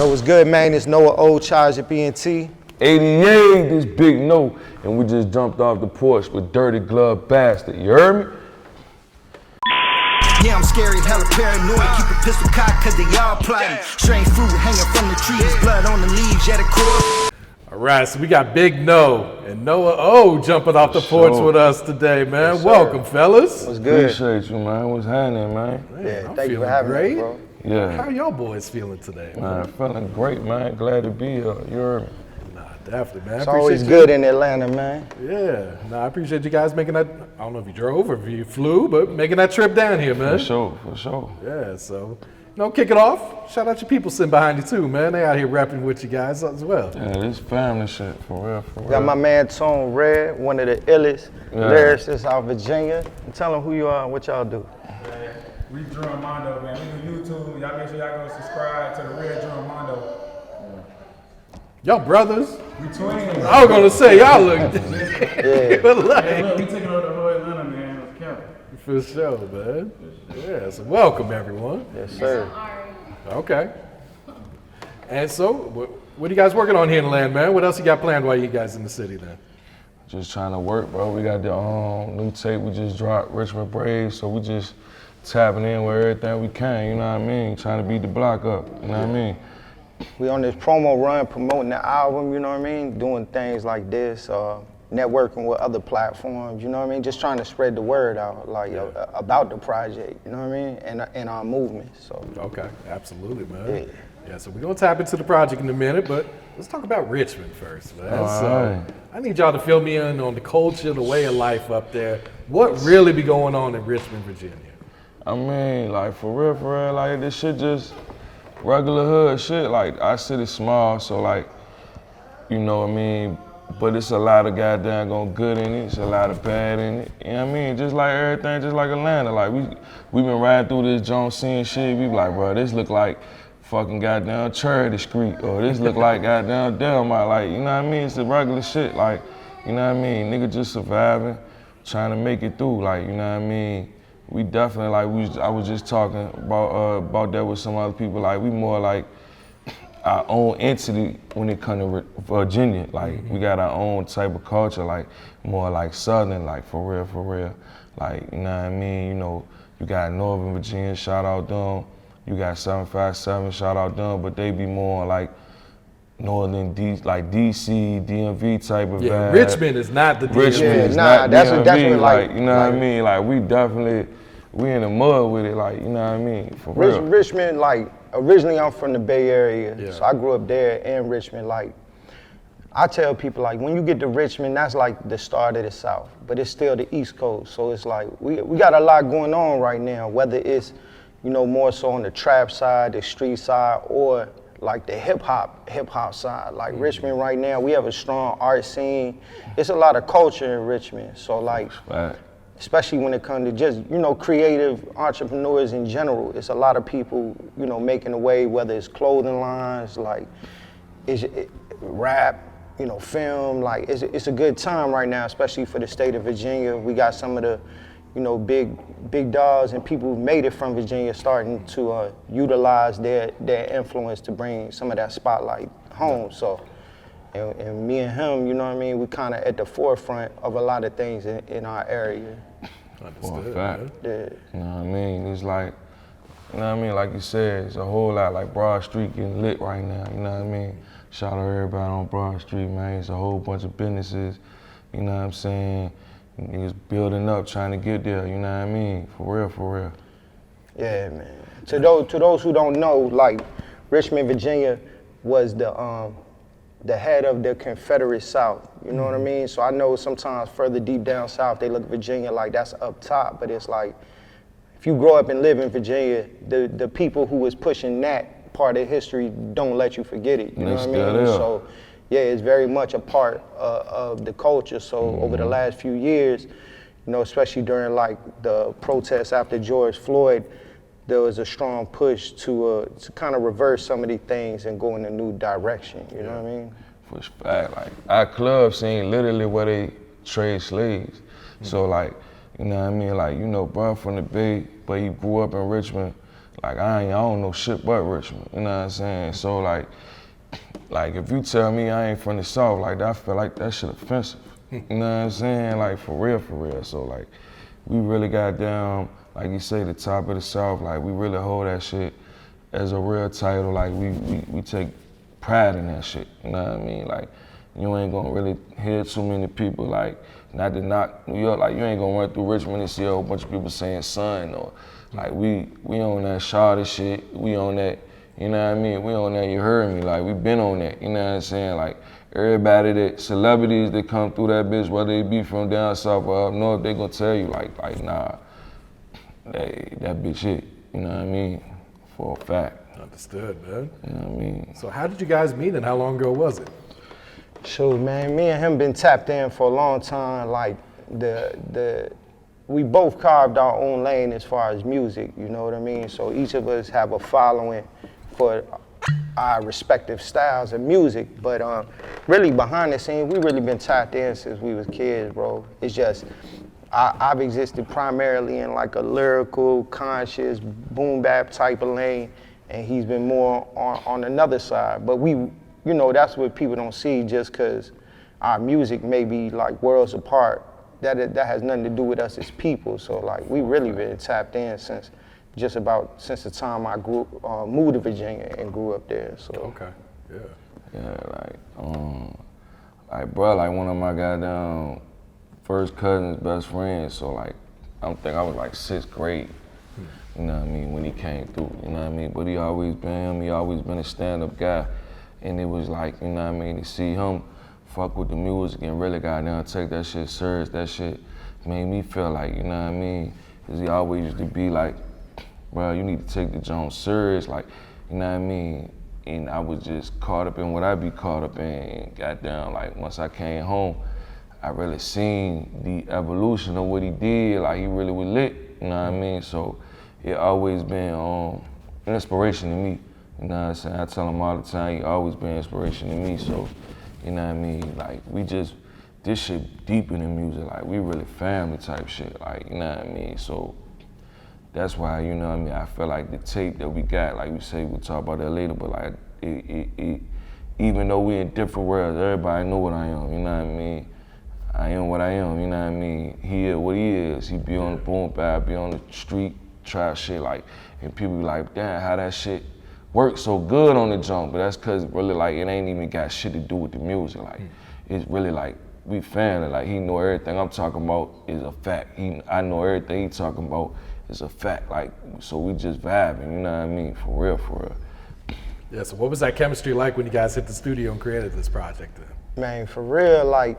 Yo, what's good, man? It's Noah O, charged at BNT. 88, this big no, and we just jumped off the porch with Dirty Glove Bastard. You heard me? Yeah, I'm scary, hella paranoid. Keep a pistol cocked cause they all plotting. Strange fruit hanging from the trees, blood on the leaves, yeah, the core. All right, so we got Big No and Noah O jumping off the porch with us today, man. Yes, welcome, fellas. What's good? Appreciate you, man. What's happening, man? Man, I'm thank you for feeling having great. me, bro. Yeah. How y'all boys feeling today, Man, feeling great, man. Glad to be here. You heard me? Nah, definitely, man. It's always good in Atlanta, man. Yeah, I appreciate you guys making that. I don't know if you drove or if you flew, but making that trip down here, man. For sure. Yeah, so, kick it off. Shout out your people sitting behind you too, man. They out here rapping with you guys as well. Yeah, this family shit, for real. Got my man Tone Red, one of the illest lyricists out of Virginia. Tell him who you are and what y'all do. We Drum Mondo, man. We do YouTube. Y'all make sure y'all go subscribe to the Red Drum Mondo. Y'all brothers? We twins. I was gonna say y'all look. Yeah, look, we taking over the whole Atlanta, man. Let's count it. For sure, man. Yeah, so welcome everyone. Yes, sir. Okay. And so, what are you guys working on here in the land, man? What else you got planned while you guys in the city then? Just trying to work, bro. We got the new tape we just dropped, Richmond Braves, so we just tapping in with everything we can, you know what I mean? Trying to beat the block up, you know what I mean? We on this promo run promoting the album, you know what I mean? Doing things like this, networking with other platforms, you know what I mean? Just trying to spread the word out, about the project, you know what I mean? And our movement, so. Okay, absolutely, man. Yeah, so we're gonna tap into the project in a minute, but let's talk about Richmond first, man. So I need y'all to fill me in on the culture, the way of life up there. What really be going on in Richmond, Virginia? I mean, like, for real, like, this shit just regular hood shit. Like, our city's small, so, like, you know what I mean? But it's a lot of goddamn good in it. It's a lot of bad in it. You know what I mean? Just like everything, just like Atlanta. Like, we been riding through this Jones seeing shit. We be like, bro, this look like fucking goddamn Charity Street, or this look like goddamn Delmont. Like, you know what I mean? It's the regular shit. Like, you know what I mean? Nigga just surviving, trying to make it through. Like, you know what I mean? We definitely, like, I was just talking about that with some other people. Like, we more like our own entity when it comes to Virginia. Like, we got our own type of culture, like, more like Southern, like, for real. Like, you know what I mean? You know, you got Northern Virginia, shout out them. You got 757, shout out them, but they be more like Northern DC, DMV type of vibe. Richmond is not the DMV. Richmond is not DMV, like, you know what I mean? Like, we in the mud with it, like, you know what I mean? For real. Richmond, like, originally I'm from the Bay Area, so I grew up there in Richmond. Like, I tell people, like, when you get to Richmond, that's like the start of the South, but it's still the East Coast. So it's like, we got a lot going on right now, whether it's, you know, more so on the trap side, the street side, or like the hip hop side. Like Richmond right now, we have a strong art scene. It's a lot of culture in Richmond. So like, especially when it comes to just, you know, creative entrepreneurs in general, it's a lot of people, you know, making a way, whether it's clothing lines, like rap, you know, film, like it's a good time right now, especially for the state of Virginia. We got some of the, you know, big dogs and people who made it from Virginia starting to utilize their influence to bring some of that spotlight home. So, and me and him, you know what I mean, we kind of at the forefront of a lot of things in our area. For a fact. Yeah. You know what I mean? It's like, you know what I mean? Like you said, it's a whole lot, like Broad Street getting lit right now, you know what I mean? Shout out everybody on Broad Street, man. It's a whole bunch of businesses, you know what I'm saying? Niggas building up, trying to get there, you know what I mean? For real. Yeah, man. To those who don't know, like, Richmond, Virginia was the head of the Confederate South, you know what I mean? So I know sometimes further deep down south, they look at Virginia like that's up top, but it's like, if you grow up and live in Virginia, the people who was pushing that part of history don't let you forget it, you know what I mean? So, yeah, it's very much a part of the culture. So over the last few years, you know, especially during like the protests after George Floyd, there was a strong push to kind of reverse some of these things and go in a new direction, you know what I mean? For fact, like, our club scene literally where they trade slaves. So like, you know what I mean? Like, you know, bro from the Bay, but he grew up in Richmond. like I don't know shit but Richmond, you know what I'm saying? So like if you tell me I ain't from the South, like I feel like that shit offensive. You know what I'm saying? Like for real. So like we really got down, like you say, the top of the South, like we really hold that shit as a real title. Like we take pride in that shit, you know what I mean? Like you ain't gonna really hear too many people, like, not to knock New York, like you ain't gonna run through Richmond and see a whole bunch of people saying son, or like we on that Shawty shit, we on that, you know what I mean? We on that, you heard me, like we been on that, you know what I'm saying? Like everybody that, celebrities that come through that bitch, whether they be from down south or up north, they gonna tell you like nah, that bitch hit, you know what I mean? For a fact. Understood, man. You know what I mean? So how did you guys meet and how long ago was it? Shoot, man, me and him been tapped in for a long time. Like we both carved our own lane as far as music, you know what I mean? So each of us have a following for our respective styles of music, but really behind the scenes, we really been tapped in since we was kids, bro. It's just, I've existed primarily in like a lyrical, conscious, boom bap type of lane, and he's been more on another side. But we, you know, that's what people don't see just because our music may be like worlds apart. That has nothing to do with us as people. So like we really been tapped in since the time I moved to Virginia and grew up there. So Okay, yeah. Yeah, like bro, like one of my goddamn first cousin's best friends. So like I was like 6th grade. You know what I mean, when he came through, you know what I mean? But he always been a stand-up guy. And it was like, you know what I mean, to see him fuck with the music and really got down, take that shit serious, that shit made me feel like, you know what I mean? Cause he always used to be like, bro, you need to take the Jones serious, like, you know what I mean? And I was just caught up in what I be caught up in, and got down, like once I came home, I really seen the evolution of what he did, like he really was lit, you know what I mean? So it always been an inspiration to me. You know what I'm saying? I tell him all the time, he always been inspiration to me. So, you know what I mean? Like, this shit deeper than music. Like, we really family type shit. Like, you know what I mean? So, that's why, you know what I mean? I feel like the tape that we got, like we say, we'll talk about that later, but like, even though we in different worlds, everybody know what I am, you know what I mean? I am what I am, you know what I mean? He is what he is. He be on the boom bap, be on the street, try shit, like, and people be like, damn, how that shit work so good on the jump, but that's cause really like it ain't even got shit to do with the music. Like it's really like we family. Like he know everything I'm talking about is a fact. I know everything he talking about is a fact. Like so we just vibing, you know what I mean? For real. Yeah, so what was that chemistry like when you guys hit the studio and created this project then? man, for real, like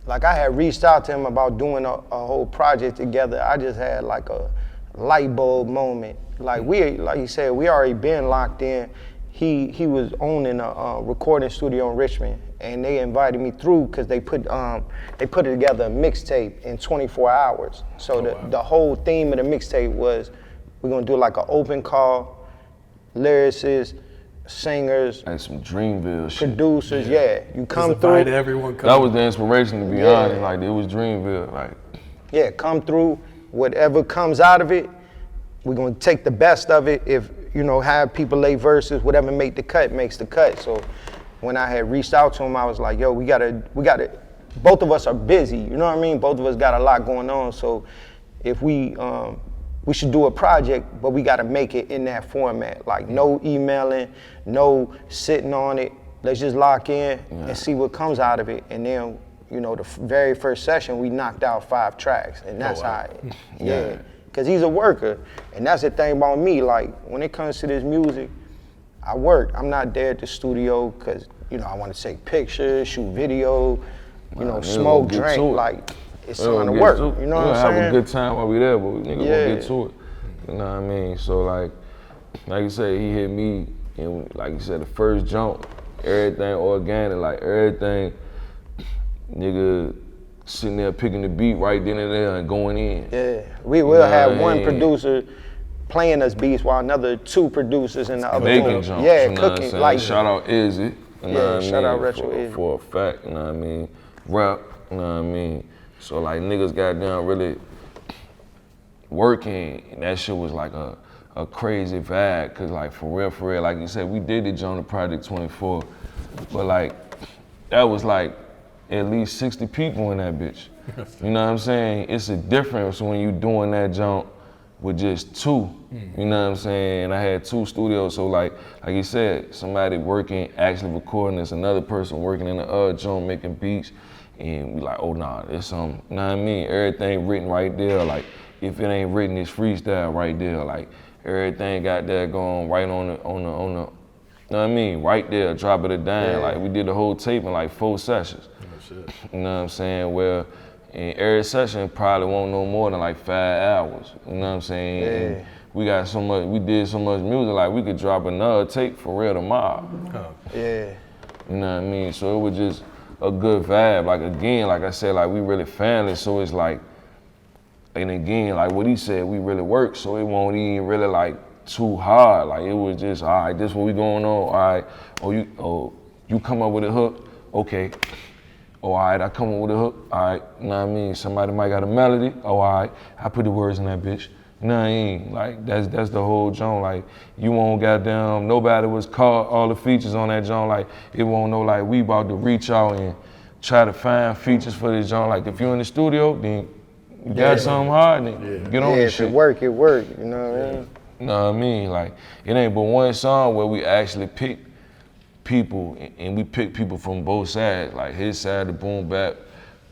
I had reached out to him about doing a whole project together. I just had like a light bulb moment. Like you said, we already been locked in. He was owning a recording studio in Richmond, and they invited me through because they put together a mixtape in 24 hours. So the whole theme of the mixtape was we're gonna do like an open call, lyricists, singers, like some Dreamville shit. producers. Yeah, you come through. Everyone come. That was the inspiration, to be honest. Like it was Dreamville. Like yeah, come through. Whatever comes out of it, we're gonna take the best of it. If you know, have people lay verses, whatever make the cut makes the cut. So when I had reached out to him, I was like, yo, we gotta. Both of us are busy. You know what I mean? Both of us got a lot going on. So if we should do a project, but we gotta make it in that format. Like no emailing, no sitting on it. Let's just lock in and see what comes out of it. And then, you know, the very first session, we knocked out 5 tracks, and that's how it, Cause he's a worker, and that's the thing about me. Like when it comes to this music, I work. I'm not there at the studio cause you know I want to take pictures, shoot video, you know, smoke, drink. Like it's time to work. You know what I'm saying? Have a good time while we there, but we nigga gonna get to it. You know what I mean? So like you said, he hit me, and like you said, the first jump, everything organic, like everything, nigga. Sitting there picking the beat right then and there and going in. Yeah, we will have one producer playing us beats while another 2 producers in the other room. Jumps, yeah, you know cooking. Like shout out Izzy. You know what I mean? Shout out Retro Izzy. For a fact, you know what I mean? Rap, you know what I mean? So like niggas got down really working, and that shit was like a crazy vibe, cause like for real, like you said, we did the joint Project 24, but like, that was like at least 60 people in that bitch. You know what I'm saying? It's a difference when you doing that joint with just two, you know what I'm saying? And I had 2 studios, so like you said, somebody working, actually recording this, another person working in the other joint making beats, and we like, oh nah, there's something, you know what I mean? Everything written right there, like if it ain't written, it's freestyle right there, like everything got there going right on the, you know what I mean? Right there, drop it a dime, like we did the whole tape in like 4 sessions. You know what I'm saying? Well, and every session probably won't no more than like 5 hours. You know what I'm saying? And we got so much, we did so much music, like we could drop another tape for real tomorrow. Yeah. You know what I mean? So it was just a good vibe. Like again, like I said, like we really family, so it's like, and again, like what he said, we really work, so it won't even really like too hard. Like it was just, all right, this what we going on, all right. You come up with a hook, okay. Oh, all right, I come up with a hook, all right, you know what I mean? Somebody might got a melody, oh, all right, I put the words in that bitch. You know what I mean? Like, that's the whole joint. Like, you won't goddamn, nobody was caught all the features on that joint. Like, it won't know, like, we about to reach out and try to find features for this joint. Like, if you're in the studio, then you got something hard, then get on this shit. If it work, you know what I mean? You know what I mean? Like, it ain't but one song where we actually pick people, and we pick people from both sides, like his side, the boom bap,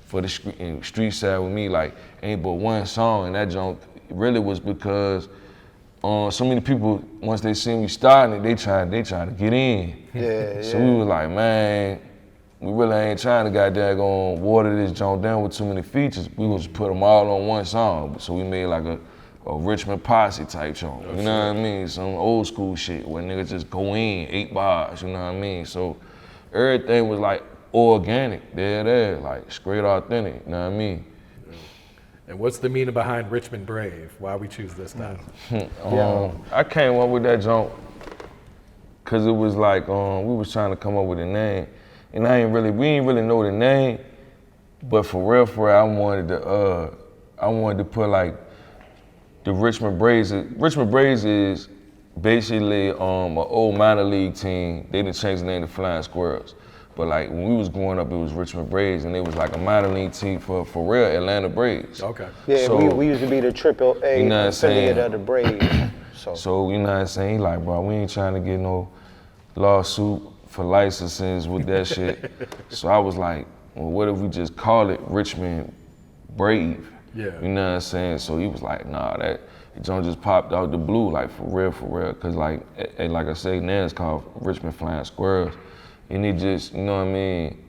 for the street side with me, like ain't but one song, and that joint really was because so many people, once they see me starting it, they try to get in. So we was like, man, we really ain't trying to goddamn go water this joint down with too many features. We was put them all on one song, so we made like a Richmond posse type joint, you know what I mean? Some old school shit where niggas just go in, 8 bars, you know what I mean? So everything was like organic, there, like straight authentic, you know what I mean? And what's the meaning behind Richmond Brave? Why we choose this title? I came up with that joint cause it was like, we was trying to come up with a name, and we ain't really know the name, but for real, I wanted to put like, the Richmond Braves is basically an old minor league team. They didn't change the name to Flying Squirrels. But like when we was growing up, it was Richmond Braves, and it was like a minor league team for real Atlanta Braves. Okay. Yeah, so, we used to be the AAA you know affiliate of the Braves. So you know what I'm saying? Like, bro, we ain't trying to get no lawsuit for licenses with that shit. So I was like, well, what if we just call it Richmond Brave? Yeah. You know what I'm saying? So he was like, nah, that joint just popped out the blue, like for real. Cause like I say, now it's called Richmond Flying Squirrels. And it just, you know what I mean?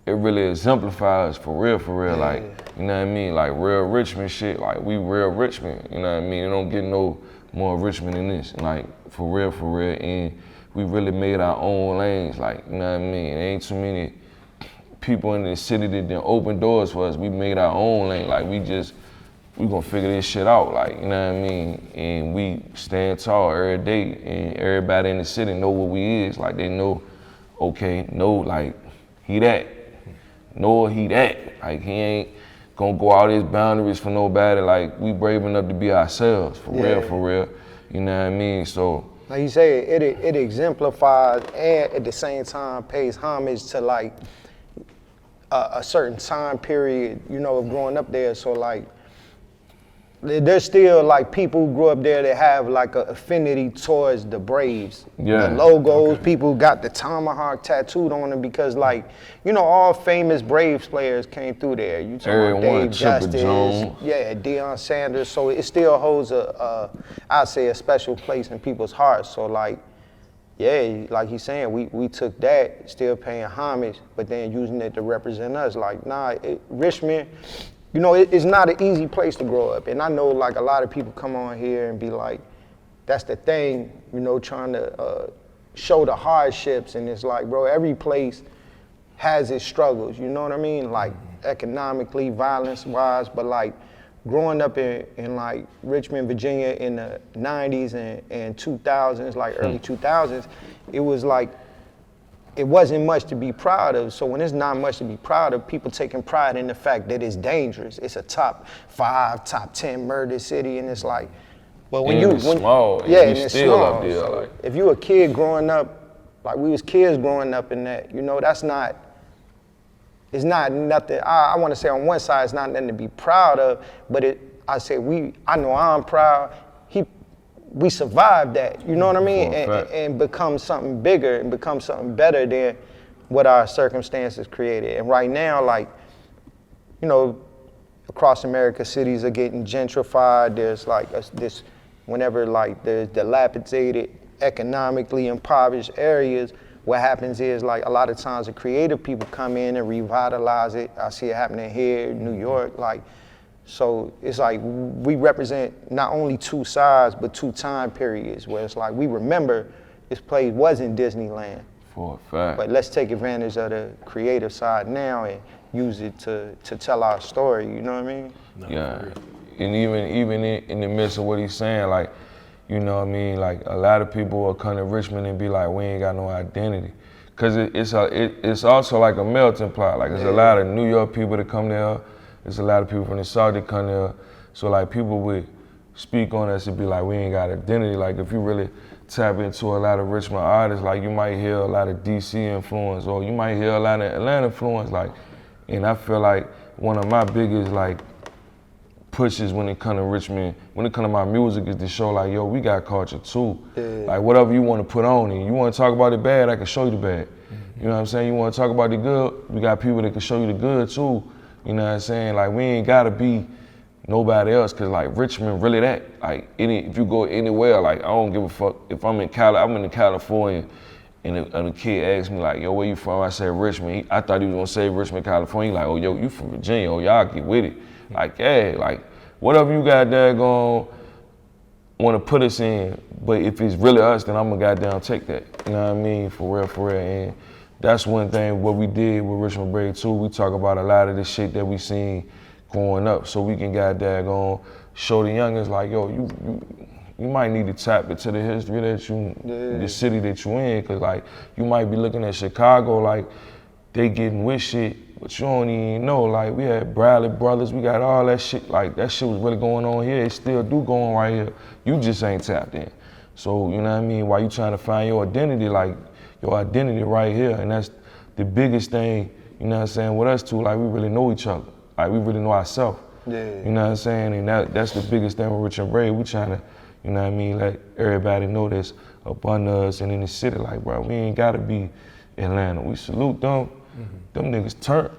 It really exemplifies for real, like, you know what I mean? Like real Richmond shit, like we real Richmond, you know what I mean? It don't get no more Richmond than this, like for real. And we really made our own lanes, like, you know what I mean? There ain't too many people in the city that didn't open doors for us. We made our own lane, like we gonna figure this shit out, like, you know what I mean? And we stand tall every day, and everybody in the city know what we is, like they know, okay, like he that, know he that, like he ain't gonna go out his boundaries for nobody, like we brave enough to be ourselves, for real, you know what I mean? So, like you say, it exemplifies and at the same time pays homage to like a certain time period, you know, of growing up there. So like, there's still like people who grew up there that have like an affinity towards the Braves. Yeah. The logos, people got the tomahawk tattooed on them because like, you know, all famous Braves players came through there. You talking about Dave Justice, Deion Sanders. So it still holds I'd say a special place in people's hearts. So like, yeah, like he's saying, we took that, still paying homage, but then using it to represent us. Like, nah, Richmond, you know, it's not an easy place to grow up. And I know like a lot of people come on here and be like, that's the thing, you know, trying to show the hardships. And it's like, bro, every place has its struggles, you know what I mean? Like economically, violence-wise, but like growing up in like Richmond, Virginia in the 90s and 2000s, like early 2000s, it was like, it wasn't much to be proud of. So when it's not much to be proud of, people taking pride in the fact that it's dangerous. It's a top 5, top 10 murder city, and it's like, well, when and it's small, yeah, and and you it's still small. up there, So like. if you a kid growing up, like we was kids growing up in that, you know, that's not. It's not nothing. I want to say on one side, it's not nothing to be proud of, but I know I'm proud. We survived that, you know what I mean? And become something bigger and become something better than what our circumstances created. And right now, like, you know, across America, cities are getting gentrified. There's like this, whenever like there's dilapidated, economically impoverished areas, what happens is like a lot of times the creative people come in and revitalize it. I see it happening here in New York, like, so it's like we represent not only two sides, but two time periods where it's like we remember this place wasn't Disneyland. For a fact. But let's take advantage of the creative side now and use it to tell our story, you know what I mean? Yeah, and even in the midst of what he's saying, like, you know what I mean, like a lot of people will come to Richmond and be like, we ain't got no identity. Cause it's also like a melting pot. Like there's a lot of New York people that come there. There's a lot of people from the South that come there. So like people would speak on us and be like, we ain't got identity. Like if you really tap into a lot of Richmond artists, like you might hear a lot of DC influence or you might hear a lot of Atlanta influence. Like, and I feel like one of my biggest like pushes when it come to Richmond, when it come to my music is to show like, yo, we got culture too. Yeah. Like whatever you want to put on it. You want to talk about the bad, I can show you the bad. You know what I'm saying? You want to talk about the good, we got people that can show you the good too. You know what I'm saying? Like we ain't gotta be nobody else, cause like Richmond really that. Like if you go anywhere, like I don't give a fuck if I'm in California and a kid asks me like, yo, where you from? I said Richmond. I thought he was gonna say Richmond, California. He like, oh, yo, you from Virginia? Oh, y'all get with it. Like, yeah, like whatever you got there gonna wanna put us in, but if it's really us, then I'm gonna goddamn take that. You know what I mean? For real. And that's one thing what we did with Richmond Break too. We talk about a lot of the shit that we seen growing up, so we can goddamn show the youngins like, yo, you might need to tap into the history that the city that you in, cause like you might be looking at Chicago like they getting with shit, but you don't even know. Like we had Bradley Brothers, we got all that shit. Like that shit was really going on here. It still do go on right here. You just ain't tapped in. So you know what I mean? While you trying to find your identity, like your identity right here, and that's the biggest thing. You know what I'm saying? With us too, like we really know each other. Like we really know ourselves. Yeah. You know what I'm saying? And that's the biggest thing with Rich and Ray. We trying to, you know what I mean, let everybody know this up under us and in the city. Like, bro, we ain't gotta be Atlanta. We salute them. Them niggas turn.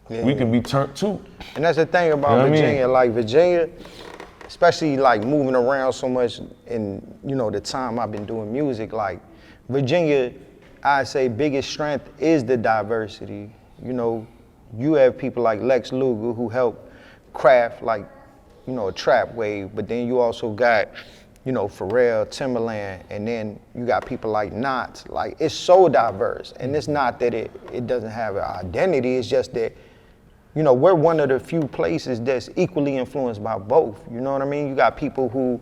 Yeah. We can be turned too. And that's the thing about Virginia. Like Virginia, especially like moving around so much in, you know, the time I've been doing music, like Virginia, I say biggest strength is the diversity. You know, you have people like Lex Luger who help craft like, you know, a trap wave, but then you also got, you know, Pharrell, Timberland, and then you got people like Knots. Like it's so diverse, and it's not that it doesn't have an identity, it's just that, you know, we're one of the few places that's equally influenced by both, you know what I mean? You got people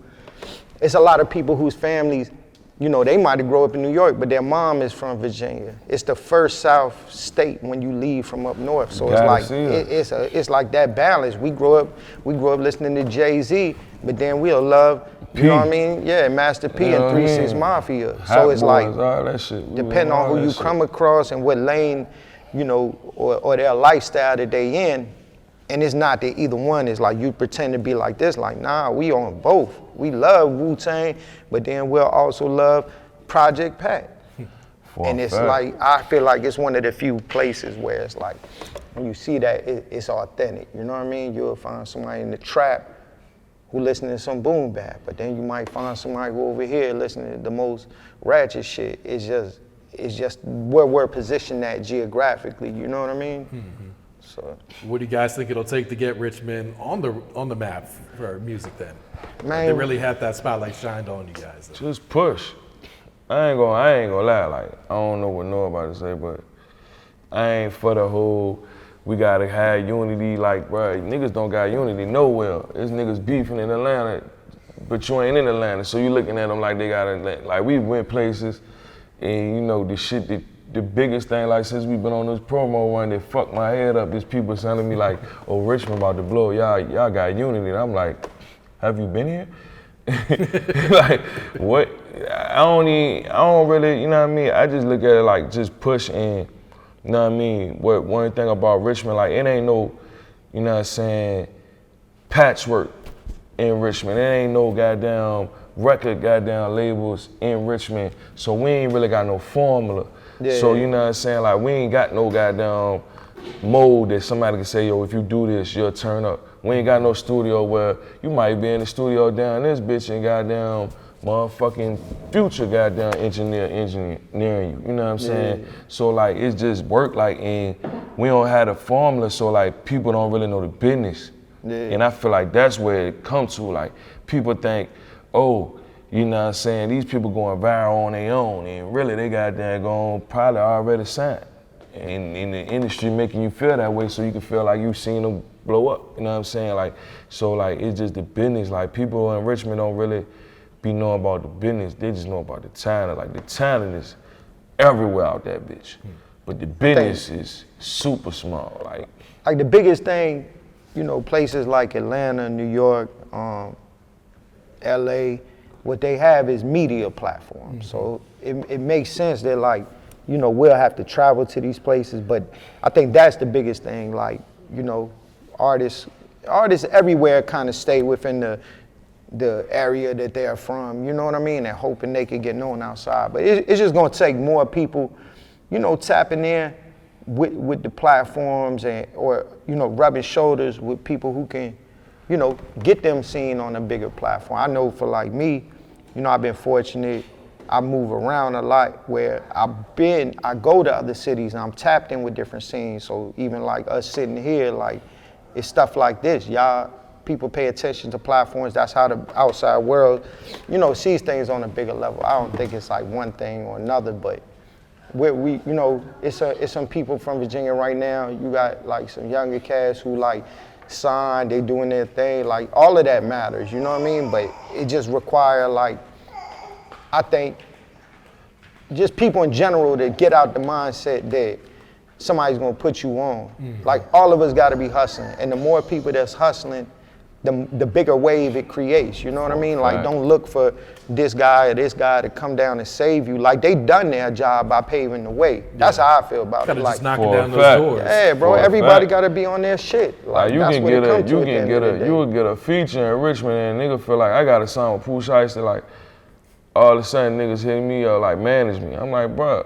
it's a lot of people whose families, you know, they might have grown up in New York, but their mom is from Virginia. It's the first South state when you leave from up north. So it's like it's like that balance. We grew up listening to Jay-Z, but then we'll love, you know what I mean? Yeah, Master P and 3 6 Mafia. So it's like all that shit. Depending on who you come across and what lane, you know, or their lifestyle that they in. And it's not that either one is like you pretend to be like this, like nah, we on both. We love Wu-Tang, but then we'll also love Project Pat. And it's like, I feel like it's one of the few places where it's like, when you see that, it's authentic, you know what I mean? You'll find somebody in the trap who listening to some boom bap, but then you might find somebody who over here listening to the most ratchet shit. It's just where we're positioned at geographically, you know what I mean? Mm-hmm. So, what do you guys think it'll take to get Richmond on the map for music then? Man, they really had that spotlight shined on you guys. Just push. I ain't gonna lie. Like I don't know what nobody say, but I ain't for the whole. We gotta have unity. Like, bro, niggas don't got unity nowhere. It's niggas beefing in Atlanta, but you ain't in Atlanta, so you looking at them like they gotta. Like we went places, and you know the shit that the biggest thing, like since we've been on this promo run that fucked my head up is people telling me like, oh, Richmond about to blow, y'all got unity. And I'm like, have you been here? Like, what? I don't really, you know what I mean? I just look at it like just push and, you know what I mean? One thing about Richmond, like it ain't no, you know what I'm saying, patchwork in Richmond. It ain't no goddamn record goddamn labels in Richmond. So we ain't really got no formula. Yeah, so you know what I'm saying? Like we ain't got no goddamn mold that somebody can say, yo, if you do this, you'll turn up. We ain't got no studio where you might be in the studio down this bitch and goddamn motherfucking Future goddamn engineering you. You know what I'm saying? So like it's just work like, and we don't have a formula, so like people don't really know the business. Yeah. And I feel like that's where it comes to. Like people think, oh, you know what I'm saying, these people going viral on their own, and really they goddamn going probably already signed. And in the industry making you feel that way so you can feel like you seen them blow up. You know what I'm saying? Like, so like it's just the business. Like people in Richmond don't really be knowing about the business, they just know about the talent. Like the talent is everywhere out that bitch. But the business is super small. Like the biggest thing, you know, places like Atlanta, New York, LA, what they have is media platforms. So it makes sense that like, you know, we'll have to travel to these places, but I think that's the biggest thing. Like, you know, artists everywhere kind of stay within the area that they're from, you know what I mean? And hoping they could get known outside. But it's just gonna take more people, you know, tapping in with the platforms or, you know, rubbing shoulders with people who can, you know, get them seen on a bigger platform. I know for like me, you know, I've been fortunate. I move around a lot where I go to other cities and I'm tapped in with different scenes. So even like us sitting here, like it's stuff like this. Y'all, people pay attention to platforms. That's how the outside world, you know, sees things on a bigger level. I don't think it's like one thing or another, but we you know, it's some people from Virginia right now. You got like some younger cats who like signed, they doing their thing. Like all of that matters, you know what I mean? But it just require like, I think just people in general to get out the mindset that somebody's gonna put you on. Like all of us gotta be hustling. And the more people that's hustling, the bigger wave it creates, you know what I mean? Like don't look for this guy or this guy to come down and save you. Like they done their job by paving the way. That's how I feel about it. Like just knocking down those doors. Yeah, bro, everybody gotta be on their shit. Like you can get a feature in Richmond and a nigga feel like I got a song with Pooh Shiesty, like all of a sudden niggas hitting me up like manage me. I'm like, bro,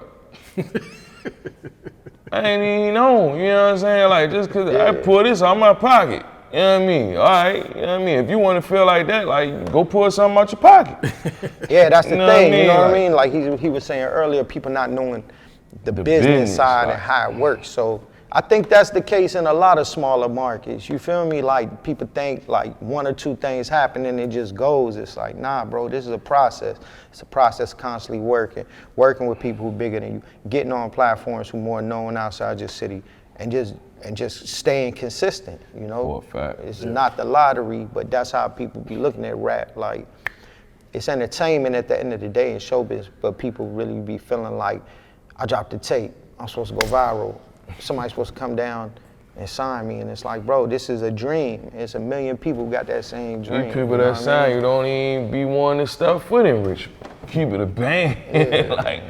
I ain't even know, you know what I'm saying? Like just cause I pull this out my pocket. You know what I mean? All right, you know what I mean? If you want to feel like that, like go pull something out your pocket. Yeah, that's the thing, you know what I mean? Like he was saying earlier, people not knowing the business side and how it works. So I think that's the case in a lot of smaller markets. You feel me? Like people think like one or two things happen and it just goes. It's like, nah, bro, this is a process. It's a process constantly working with people who bigger than you, getting on platforms who more known outside your city, and just staying consistent, you know? It's not the lottery, but that's how people be looking at rap. Like, it's entertainment at the end of the day in showbiz, but people really be feeling like, I dropped a tape, I'm supposed to go viral. Somebody's supposed to come down and sign me, and it's like, bro, this is a dream. It's a million people who got that same dream. These people that sign you don't even be wanting to stop foot in Richmond. Keep it a band. Yeah. Like,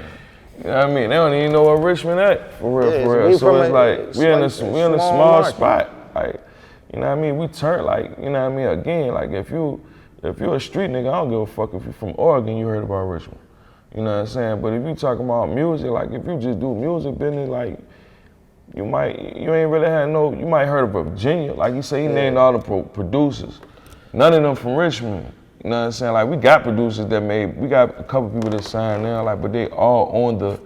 you know what I mean? They don't even know where Richmond at, for real. So it's like, we in a small spot. Like, you know what I mean? We turn like, you know what I mean? Again, like if you're a street nigga, I don't give a fuck if you're from Oregon, you heard about Richmond. You know what I'm saying? But if you talking about music, like if you just do music business, like you ain't really had you might heard of Virginia. Like you say, he named all the producers. None of them from Richmond. You know what I'm saying? Like we got producers we got a couple people that signed now, like, but they all on the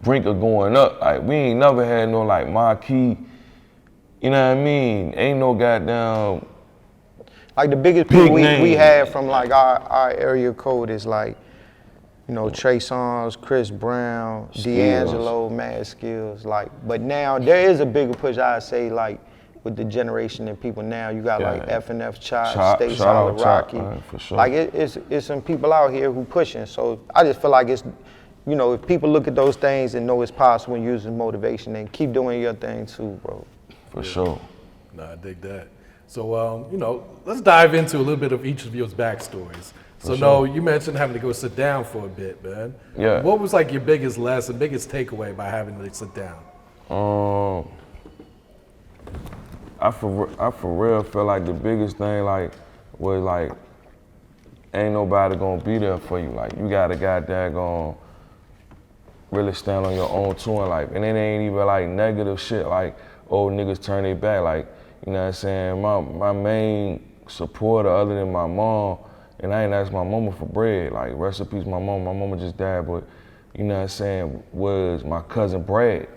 brink of going up. Like we ain't never had no like marquee, you know what I mean? Ain't no goddamn. Like the biggest people we have from like our area code is like, you know, Trey Songz, Chris Brown, D'Angelo, Mad Skills. Like, but now there is a bigger push, I'd say, like, with the generation of people now. You got like F&F Chop, Stay Solid, Rocky. For sure. Like it's some people out here who pushing. So I just feel like you know, if people look at those things and know it's possible and use motivation, then keep doing your thing too, bro. For sure. Nah, I dig that. So, you know, let's dive into a little bit of each of your backstories. So, no, you mentioned having to go sit down for a bit, man. Yeah. What was like your biggest lesson, biggest takeaway by having to sit down? I for real feel like the biggest thing like was like ain't nobody gonna be there for you. Like you gotta goddamn gonna really stand on your own too in life. And it ain't even like negative shit like old niggas turn their back. Like, you know what I'm saying? My main supporter other than my mom, and I ain't asked my mama for bread. Like rest in peace my mama just died, but you know what I'm saying, was my cousin Brad.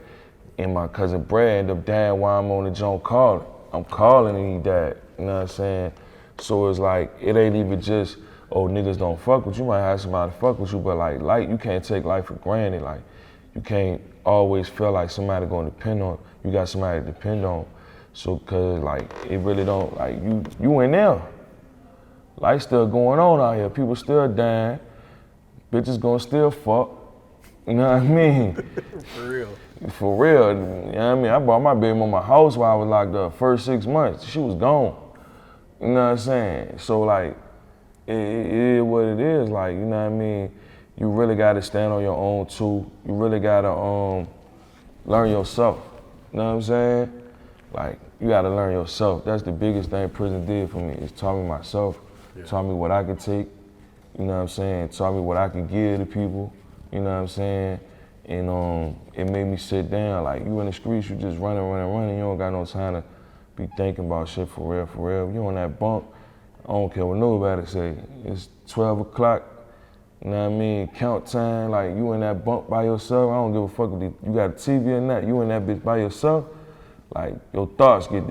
And my cousin Brad ended up dying while I'm on the joint calling. I'm calling and he died, you know what I'm saying? So it's like, it ain't even just, oh, niggas don't fuck with you. You might have somebody fuck with you, but like, you can't take life for granted. Like, you can't always feel like somebody gonna depend on, you got somebody to depend on. So, cause like, it really don't, like, you in there. Life still going on out here. People still dying. Bitches gonna still fuck. You know what I mean? For real. For real, you know what I mean? I brought my baby on my house while I was locked up. First 6 months, she was gone. You know what I'm saying? So like, it is what it is. Like, you know what I mean? You really gotta stand on your own too. You really gotta learn yourself. You know what I'm saying? Like, you gotta learn yourself. That's the biggest thing prison did for me. It taught me myself. Yeah. Taught me what I could take. You know what I'm saying? Taught me what I could give to people. You know what I'm saying? And it made me sit down. Like, you in the streets, you just running. You don't got no time to be thinking about shit for real. You on that bunk, I don't care what nobody say. It's 12 o'clock, you know what I mean? Count time, like you in that bunk by yourself. I don't give a fuck if you got a TV or not. You in that bitch by yourself, like your thoughts get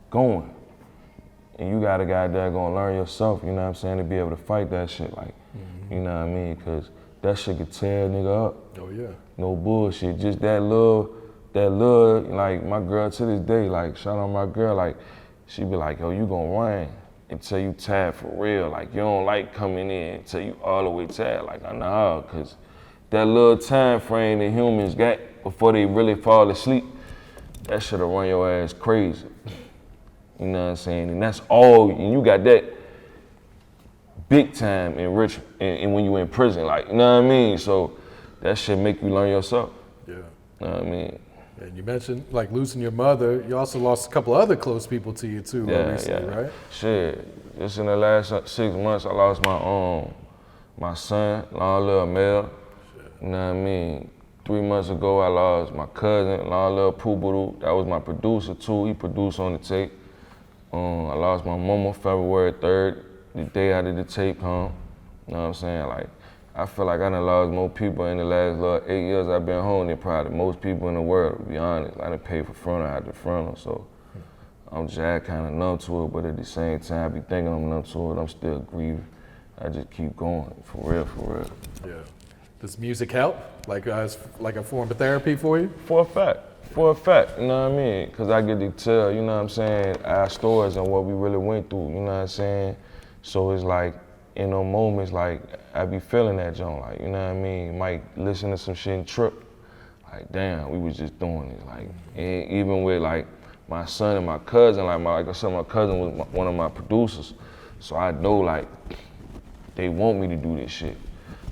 going. And you gotta gonna learn yourself, you know what I'm saying, to be able to fight that shit, like, you know what I mean? Cause that shit could tear a nigga up. Oh yeah. No bullshit, just that love, like my girl to this day, like shout out my girl, like she be like, yo, you gonna run until you tired for real. Like you don't like coming in until you all the way tired. Like I know, cause that little time frame that humans got before they really fall asleep, that shit'll run your ass crazy. You know what I'm saying? And that's all, and you got that big time in Richmond, and when you in prison, like, you know what I mean? So that shit make you learn yourself. Yeah. You know what I mean? And you mentioned like losing your mother. You also lost a couple other close people to you too recently, right? Shit, just in the last 6 months, I lost my son, long little Mel. You know what I mean? 3 months ago, I lost my cousin, long little Poo-Boo. That was my producer too. He produced on the tape. I lost my mama February 3rd, the day after the tape home. You know what I'm saying? Like, I feel like I done lost more people in the last 8 years I've been home than probably most people in the world, to be honest. I done paid for frontal after frontal, so I'm just kind of numb to it, but at the same time, I be thinking I'm numb to it, I'm still grieving. I just keep going, for real. Yeah. Does music help? Like as like a form of therapy for you? For a fact, you know what I mean? Because I get to tell, you know what I'm saying, our stories and what we really went through, you know what I'm saying? So it's like, in those moments, like, I be feeling that joint, like, you know what I mean? Might listen to some shit and trip. Like, damn, we was just doing it. Like, and even with, like, my son and my cousin, like I said, my cousin was one of my producers. So I know, like, they want me to do this shit.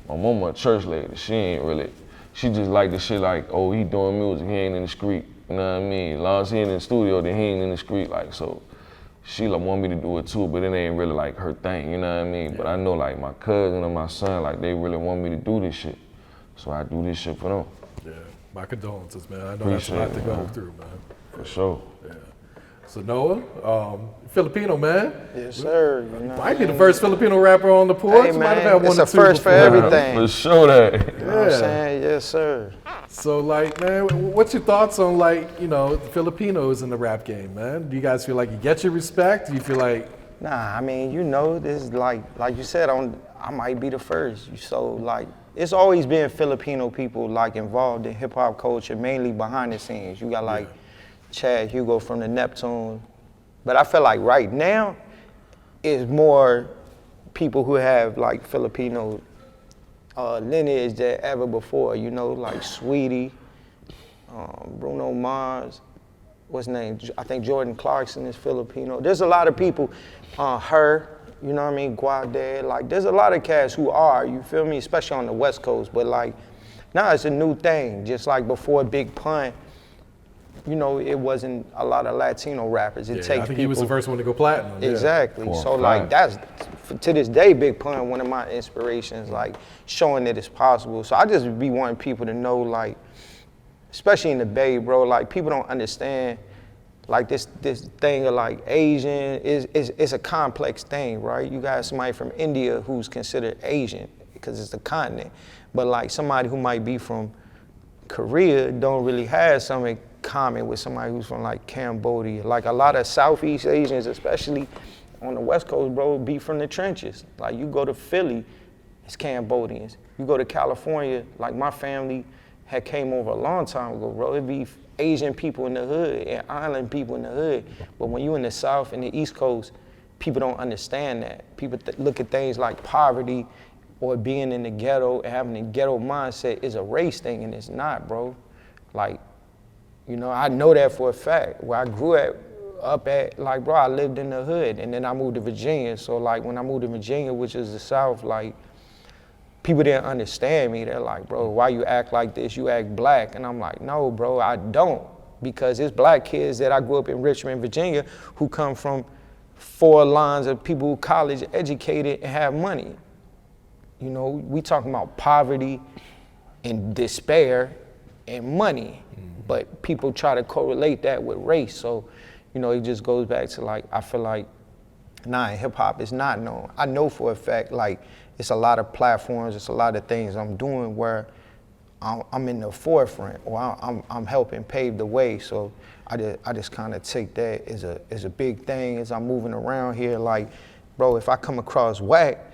My mama a church lady, she just like the shit like, oh, he doing music, he ain't in the street. You know what I mean? As long as he in the studio, then he ain't in the street, like, so. She like want me to do it too, but it ain't really like her thing, you know what I mean? Yeah. But I know like my cousin and my son, like they really want me to do this shit. So I do this shit for them. Yeah, my condolences, man. I know that's a lot to go through, man. For sure. Yeah. So Noah, Filipino, man. Yes, sir. You know might be the first Filipino rapper on the Porch. Hey, man, might have had one it's or a two first before. for everything. For sure that. You know what I'm saying? Yes, sir. So like, man, what's your thoughts on like, you know, Filipinos in the rap game, man? Do you guys feel like you get your respect? Do you feel like? Nah, I mean, you know, this is like you said, I might be the first. So like, it's always been Filipino people like involved in hip hop culture, mainly behind the scenes. You got like Chad Hugo from the Neptune. But I feel like right now, it's more people who have like Filipino lineage than ever before, you know, like Sweetie, Bruno Mars, what's his name? I think Jordan Clarkson is Filipino. There's a lot of people, her, you know what I mean, Guadad, like there's a lot of cats who are, you feel me, especially on the West Coast, but like now it's a new thing, just like before Big Pun, you know, it wasn't a lot of Latino rappers. It takes I think he was the first one to go platinum. Exactly. Yeah. So like that's to this day, Big Pun, one of my inspirations, like showing that it's possible. So I just be wanting people to know, like, especially in the Bay, bro, like people don't understand, like this thing of like Asian is a complex thing, right? You got somebody from India who's considered Asian because it's a continent, but like somebody who might be from Korea don't really have something common with somebody who's from like Cambodia. Like a lot of Southeast Asians, especially on the West Coast, bro, be from the trenches. Like you go to Philly, it's Cambodians. You go to California, like my family had came over a long time ago, bro. It'd be Asian people in the hood and island people in the hood. But when you in the South and the East Coast, people don't understand that. People look at things like poverty or being in the ghetto and having a ghetto mindset is a race thing, and it's not, bro. Like, you know, I know that for a fact. Where I grew up at, like, bro, I lived in the hood, and then I moved to Virginia. So, like, when I moved to Virginia, which is the South, like, people didn't understand me. They're like, bro, why you act like this? You act black. And I'm like, no, bro, I don't. Because it's black kids that I grew up in Richmond, Virginia, who come from 4 lines of people who college educated and have money. You know, we talking about poverty and despair and money. But people try to correlate that with race. So, you know, it just goes back to like, I feel like, nah, hip hop is not known. I know for a fact, like, it's a lot of platforms, it's a lot of things I'm doing where I'm in the forefront, or I'm helping pave the way. So I just kind of take that as a big thing as I'm moving around here. Like, bro, if I come across whack,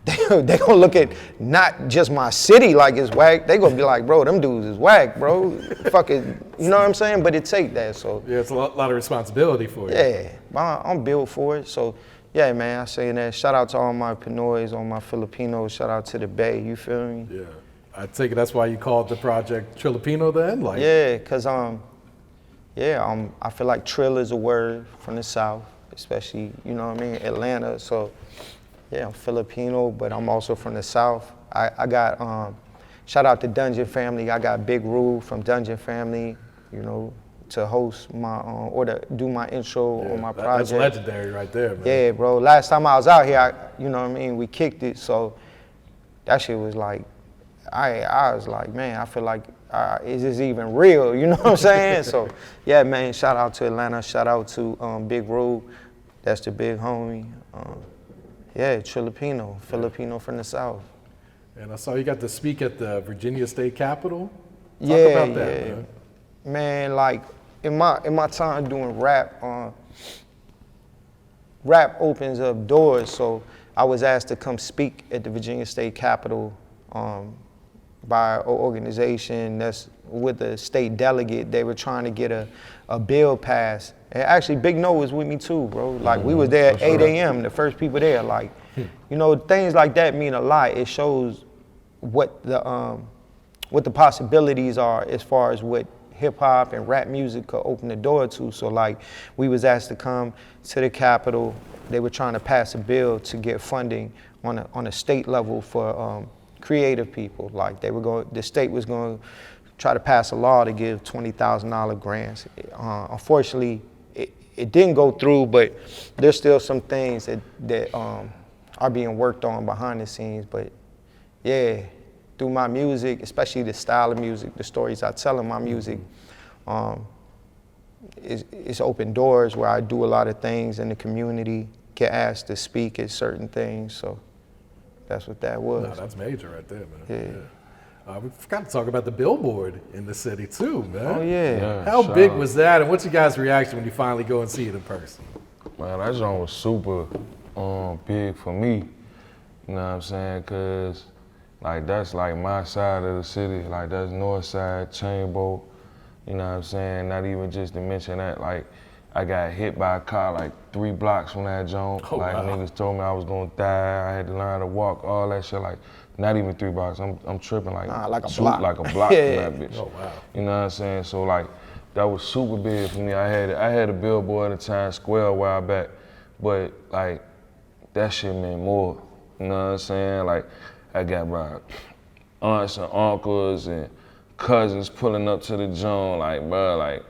they gonna look at not just my city like it's whack. They gonna be like, bro, them dudes is whack, bro. Fuck it, you know what I'm saying? But it take that, so. Yeah, it's a lot of responsibility for you. Yeah, I'm built for it. So, yeah, man, I say that. Shout out to all my Pinoys, all my Filipinos. Shout out to the Bay, you feel me? Yeah, I take it that's why you called the project Trilipino then? Like. Yeah, cause I feel like trill is a word from the South, especially, you know what I mean, Atlanta. So, yeah, I'm Filipino, but I'm also from the South. I got, shout out to Dungeon Family. I got Big Rube from Dungeon Family, you know, to host my, or to do my intro on my project. That's legendary right there, man. Yeah, bro. Last time I was out here, you know what I mean, we kicked it, so that shit was like, I was like, man, I feel like, is this even real? You know what I'm saying? So, yeah, man, shout out to Atlanta. Shout out to Big Rube. That's the big homie. Yeah, Trilipino, Filipino from the South. And I saw you got to speak at the Virginia State Capitol. Talk Yeah, about that, yeah. man. Man, like in my time doing rap, rap opens up doors. So I was asked to come speak at the Virginia State Capitol by an organization that's with a state delegate. They were trying to get a bill passed. And actually, Big No was with me too, bro. Like, we was there at 8 a.m., the first people there. Like, you know, things like that mean a lot. It shows what the possibilities are as far as what hip hop and rap music could open the door to. So, like, we was asked to come to the Capitol. They were trying to pass a bill to get funding on a state level for creative people. Like, the state was going to try to pass a law to give $20,000 grants. Unfortunately, it didn't go through, but there's still some things that are being worked on behind the scenes. But yeah, through my music, especially the style of music, the stories I tell in my music, it's opened doors where I do a lot of things in the community, get asked to speak at certain things. So that's what that was. No, that's major right there, man. Yeah. We forgot to talk about the Billboard in the city too, man. Oh yeah. How big was that, and what's your guys' reaction when you finally go and see it in person? Man, that joint was super big for me, you know what I'm saying? Cause like that's like my side of the city, like that's north side, Chainboat, you know what I'm saying? Not even just to mention that, like I got hit by a car like 3 blocks from that joint. Oh, like wow. niggas told me I was gonna die. I had to learn how to walk, all that shit. Like not even 3 blocks. I'm tripping like like a 2, block. like a block Yeah. from that bitch. Oh, wow. You know what I'm saying? So like that was super big for me. I had a billboard in Times Square a while back, but like that shit meant more. You know what I'm saying? Like I got my aunts and uncles and cousins pulling up to the joint, like bro, like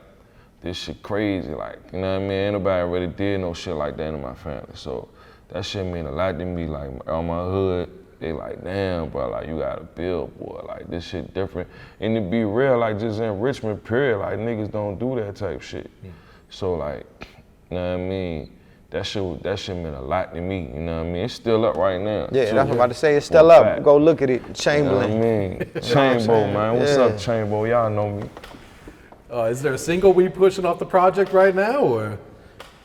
this shit crazy, like, you know what I mean? Ain't nobody really did no shit like that in my family. So that shit mean a lot to me, like on my hood, they like, damn, bro, like you got a billboard, like this shit different. And to be real, like just in Richmond, period, like niggas don't do that type shit. So like, you know what I mean? That shit meant a lot to me, you know what I mean? It's still up right now. Yeah, too. that's what I'm about to say. It's still up. Go look at it. Chamberlain. You know what I mean? Chambo, man. What's up, Chambo? Y'all know me. Is there a single we pushing off the project right now, or?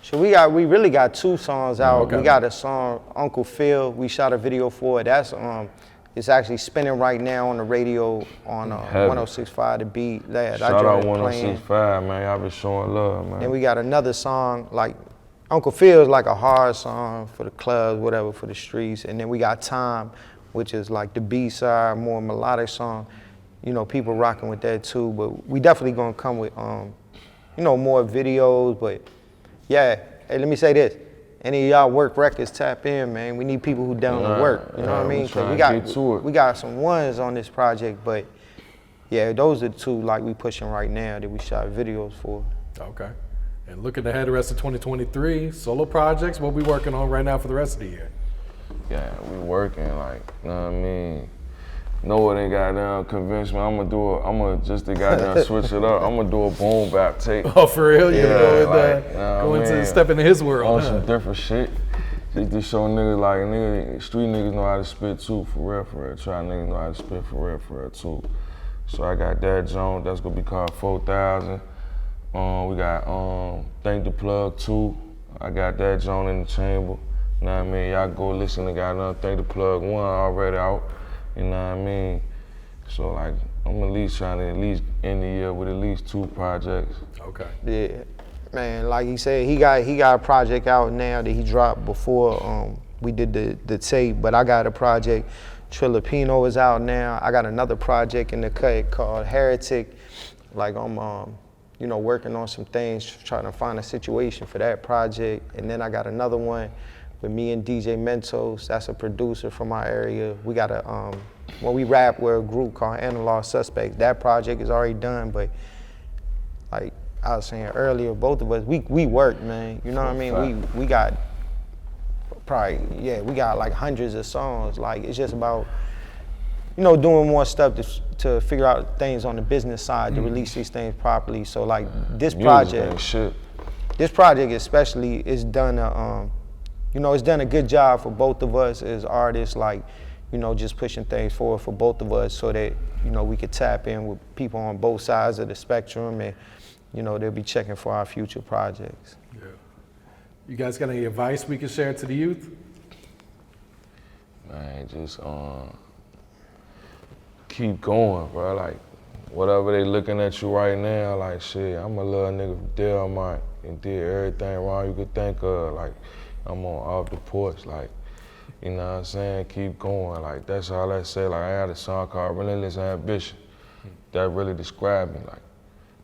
So we really got 2 songs out. Okay. We got a song, Uncle Phil. We shot a video for it. That's it's actually spinning right now on the radio on 106.5 The Beat. Yeah, Shout out 106.5, man. Y'all been showing love, man. And we got another song, like Uncle Phil is like a hard song for the clubs, whatever, for the streets. And then we got Time, which is like the B-side, more melodic song. You know, people rocking with that too. But we definitely gonna come with, you know, more videos. But yeah, hey, let me say this. Any of y'all work records, tap in, man. We need people who down to work. You know what I mean? 'Cause we got some ones on this project, but yeah, those are the 2 like we pushing right now that we shot videos for. Okay. And looking ahead the rest of 2023, solo projects, what we working on right now for the rest of the year? Yeah, we working, like, you know what I mean? Noah ain't goddamn convinced me. I'ma just to goddamn switch it up. I'ma do a boom bap tape. Oh, for real? You're gonna like, go step into his world, on huh? some different shit. Just to show niggas like street niggas know how to spit too, for real. Try niggas know how to spit for real too. So I got that joint, that's gonna be called 4,000. We got Thank the Plug 2. I got that joint in the chamber. You know what I mean? Y'all go listen to goddamn Thank the Plug 1 already out. You know what I mean? So like, I'm at least trying to end the year with at least 2 projects. Okay. Yeah, man. Like he said, he got a project out now that he dropped before we did the tape. But I got a project. Filipino is out now. I got another project in the cut called Heretic. Like I'm, you know, working on some things, trying to find a situation for that project. And then I got another one with me and DJ Mentos. That's a producer from our area. We got a when we rap, we're a group called Analog Suspects. That project is already done, but like I was saying earlier, both of us, we work, man. You know what I mean? We got probably, we got like hundreds of songs. Like it's just about, you know, doing more stuff to figure out things on the business side to release these things properly. So like this project especially is done you know, it's done a good job for both of us as artists, like, you know, just pushing things forward for both of us so that, you know, we could tap in with people on both sides of the spectrum and, you know, they'll be checking for our future projects. Yeah. You guys got any advice we can share to the youth? Man, just keep going, bro. Like, whatever they looking at you right now, like, shit, I'm a little nigga from Delmont and did everything wrong you could think of. Like, I'm off the porch, like, you know what I'm saying? Keep going, like, that's all I say. Like, I had a song called Relentless Ambition. That really described me, like,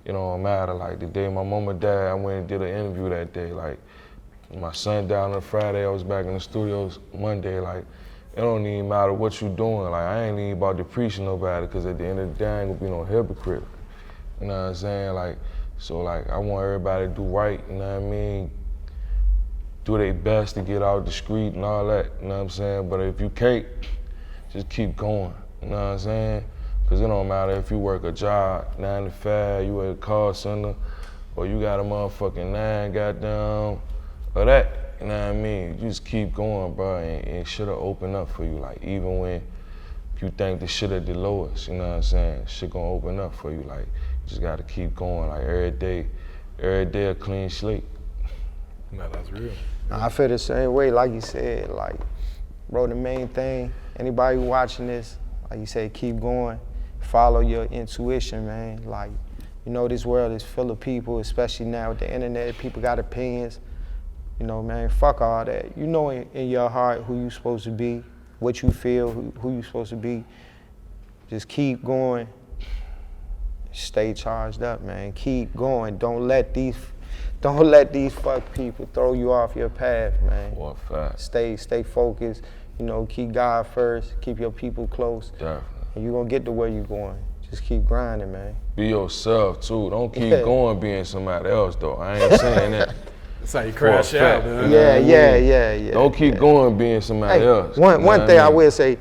it don't matter. Like, the day my mama died, I went and did an interview that day. Like, my son died on a Friday, I was back in the studios Monday. Like, it don't even matter what you doing. Like, I ain't even about to preach to nobody, because at the end of the day, I ain't gonna be no hypocrite. You know what I'm saying? Like, so, like, I want everybody to do right, you know what I mean? Do their best to get out the street and all that, you know what I'm saying? But if you can't, just keep going, you know what I'm saying? Because it don't matter if you work a job, 9 to 5, you at a call center, or you got a motherfucking 9 goddamn, or that, you know what I mean? You just keep going, bro, and shit'll open up for you. Like, even when you think the shit at the lowest, you know what I'm saying? Shit gonna open up for you. Like, you just gotta keep going, like, every day a clean slate. No, that's real. I feel the same way, like you said, like, bro, the main thing, anybody watching this, like you said, keep going, follow your intuition, man. Like, You know, this world is full of people, especially now with the internet. People got opinions. You know, man, fuck all that. You know in your heart who you supposed to be, what you feel, who you supposed to be. Just keep going. Stay charged up, man. Keep going. Don't let these fuck people throw you off your path, man. What fact? Stay focused. You know, keep God first. Keep your people close. Definitely. And you're gonna get to where you're going. Just keep grinding, man. Be yourself too. Don't keep going being somebody else though. I ain't saying that. That's how you crash out, man. Yeah. Don't keep going being somebody else. One thing I will say,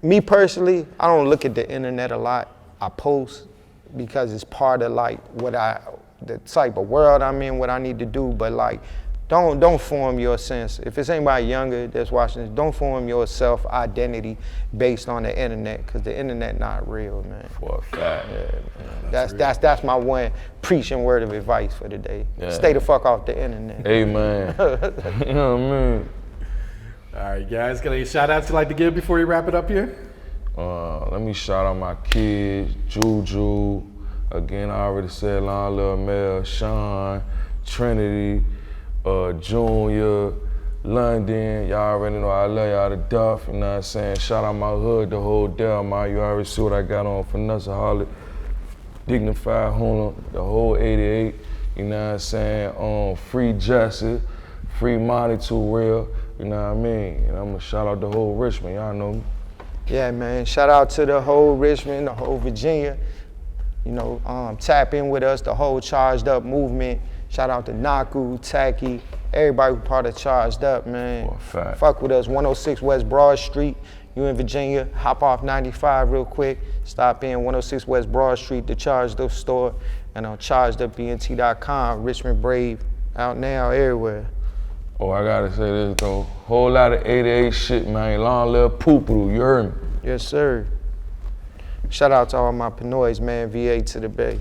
me personally, I don't look at the internet a lot. I post because it's part of like the type of world I'm in, what I need to do, but like, don't form your sense. If it's anybody younger that's watching this, don't form your self-identity based on the internet, because the internet not real, man. For a fact. Yeah, that's my one preaching word of advice for the day. Yeah. Stay the fuck off the internet. Amen. You know what I mean? All right, guys, got any shout outs you like to give before you wrap it up here? Let me shout out my kids, Juju. Again, I already said Lon Lil Mel, Sean, Trinity, Junior, London. Y'all already know I love y'all to death, you know what I'm saying? Shout out my hood, the whole Delmar. You already see what I got on Finesse Holly, Dignified Huna, the whole 88, you know what I'm saying? Free Jesse, free Monty Too Real, you know what I mean? And I'm gonna shout out the whole Richmond, y'all know me. Yeah, man. Shout out to the whole Richmond, the whole Virginia. You know, tap in with us, the whole Charged Up movement. Shout out to Naku, Tacky, everybody who part of Charged Up, man. Fuck with us, 106 West Broad Street. You in Virginia, hop off 95 real quick. Stop in 106 West Broad Street, the Charged Up store, and on chargedupbnt.com. Richmond Brave, out now everywhere. Oh, I gotta say this though. Whole lot of 88 shit, man. Long little poo-poo, you heard me? Yes, sir. Shout out to all my Pinoys, man. VA to the Bay.